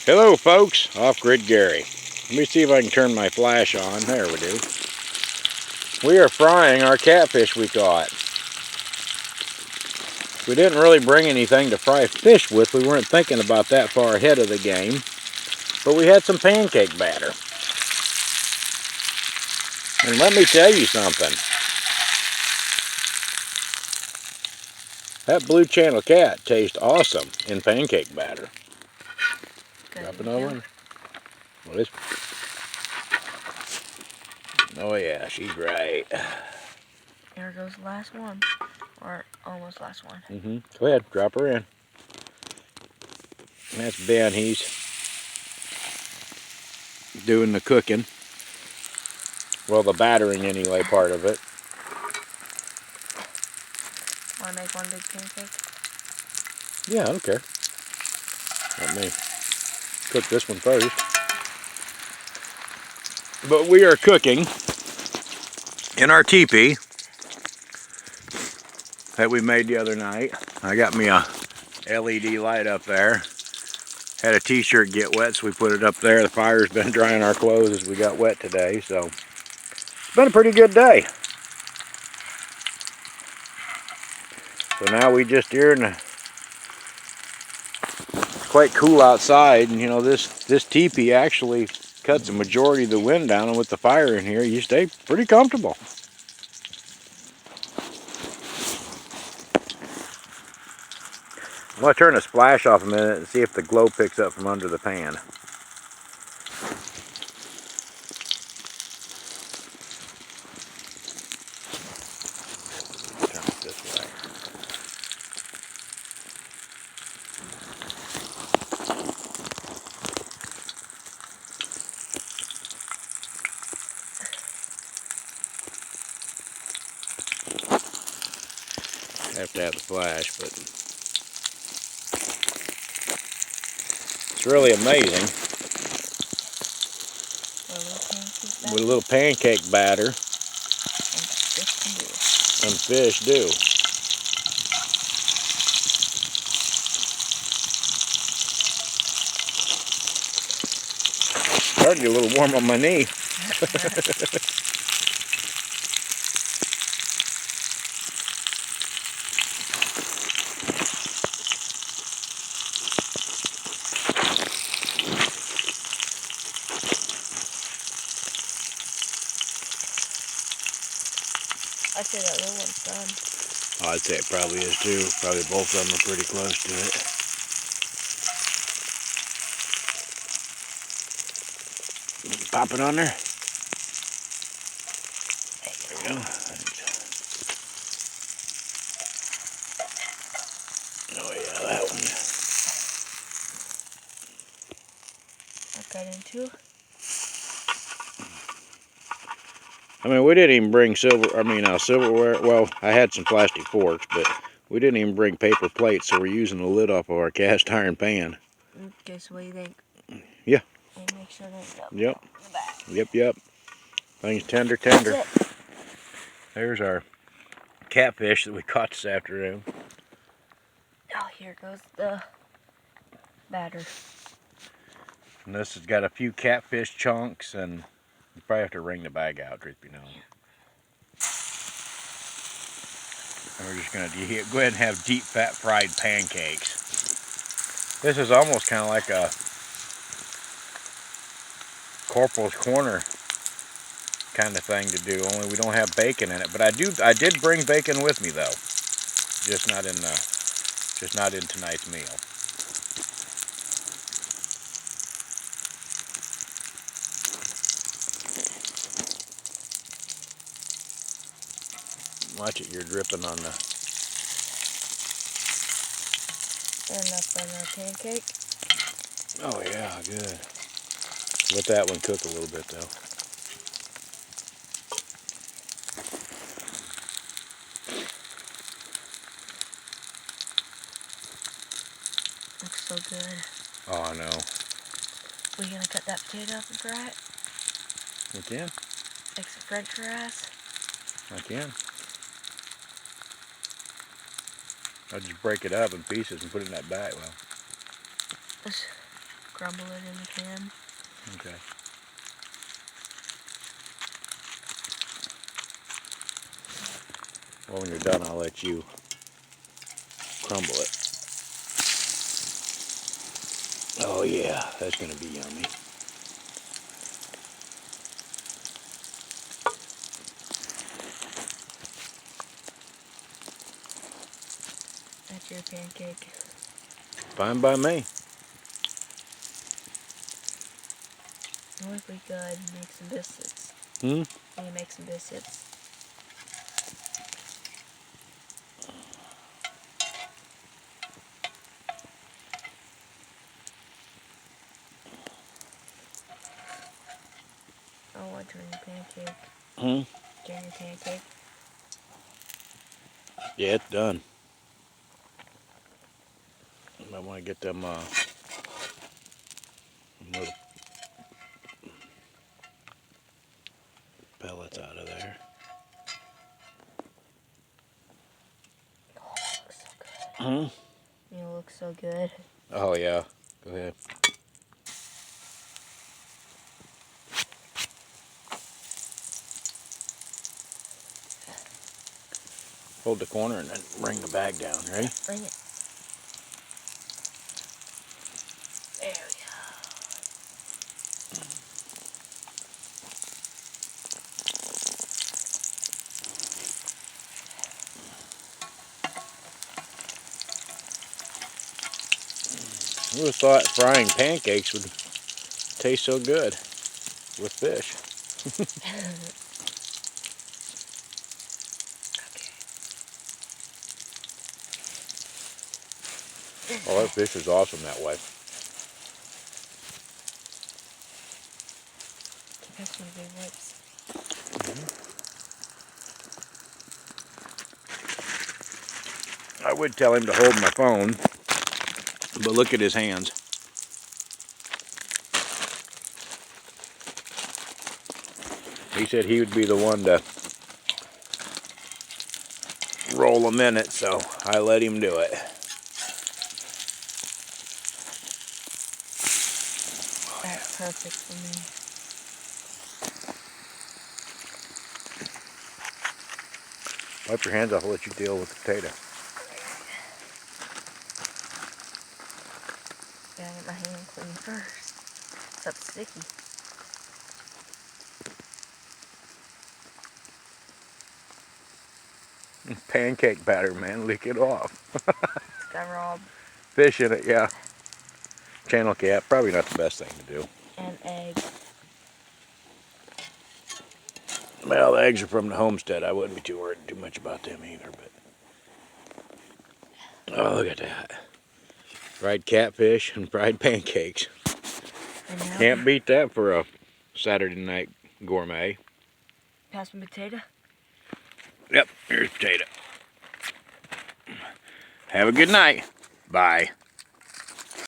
Hello folks, Off-Grid Gary. Let me see if I can turn my flash on. There we do. We are frying our catfish we caught. We didn't really bring anything to fry fish with. We weren't thinking about that far ahead of the game. But we had some pancake batter. And let me tell you something. That Blue Channel cat tastes awesome in pancake batter. Drop it over. What is? Oh yeah, she's right. Here goes the last one, or almost last one. Go ahead, drop her in. That's Ben. He's doing the cooking. Well, the battering anyway, part of it. Want to make one big pancake? Yeah, I don't care. Let me cook this one first. But we are cooking in our teepee that we made the other night. I got me a LED light up there. Had a t-shirt get wet, so we put it up there. The fire's been drying our clothes as we got wet today, so it's been a pretty good day. So now we just here, and it's quite cool outside, and you know this teepee actually cuts the majority of the wind down, and with the fire in here, you stay pretty comfortable. I'm going to turn the splash off a minute and see if the glow picks up from under the pan. Turn it this way. I have to have the flash, but it's really amazing what a little pancake batter and fish do. Starting to get a little warm on my knee. I'd say that little one's done. Oh, I'd say it probably is too. Probably both of them are pretty close to it. Pop it on there. There we go. Oh yeah, that one. I've got in two. I mean, we didn't even bring silverware. Well, I had some plastic forks, but we didn't even bring paper plates, so we're using the lid off of our cast iron pan. Guess what you think? Yeah. And make sure there's no Yep. in the back. Yep. Things tender. There's our catfish that we caught this afternoon. Oh, here goes the batter. And this has got a few catfish chunks, and you probably have to wring the bag out, truth be known. And we're just going to go ahead and have deep fat fried pancakes. This is almost kind of like a Corporal's Corner kind of thing to do, only we don't have bacon in it. But I did bring bacon with me though, just not in tonight's meal. Watch it, you're dripping on the. Enough on our pancake. Oh yeah, good. Let that one cook a little bit though. Looks so good. Oh, I know. We gonna cut that potato up and fry it? You can. Make some french fries? I can. I'll just break it up in pieces and put it in that bag. Well, crumble it in the pan. Okay. Well, when you're done, I'll let you crumble it. Oh yeah, that's gonna be yummy. That's your pancake. Fine by me. What if we could make some biscuits? Hmm? Can you make some biscuits? Oh, I turn your pancake. Hmm? Turn your pancake. Yeah, it's done. I want to get them little pellets out of there. Oh, it looks so good. Hmm? You look so good. Oh yeah. Go ahead. Hold the corner and then bring the bag down, ready? Bring it. There we go. Who would have thought frying pancakes would taste so good with fish? Oh, that fish is awesome that way. That's my big lips. I would tell him to hold my phone, but look at his hands. He said he would be the one to roll them in it, so I let him do it. That's perfect for me. Wipe your hands off, I'll let you deal with the potato. Gotta get my hand clean first. It's up sticky. Pancake batter, man, lick it off. It's got raw Fish in it, yeah. Channel cat, probably not the best thing to do. and egg. Well, the eggs are from the homestead. I wouldn't be too worried too much about them either, but... Oh, look at that. Fried catfish and fried pancakes. And now Can't beat that for a Saturday night gourmet. pass me potato. Yep, here's potato. Have a good night. Bye.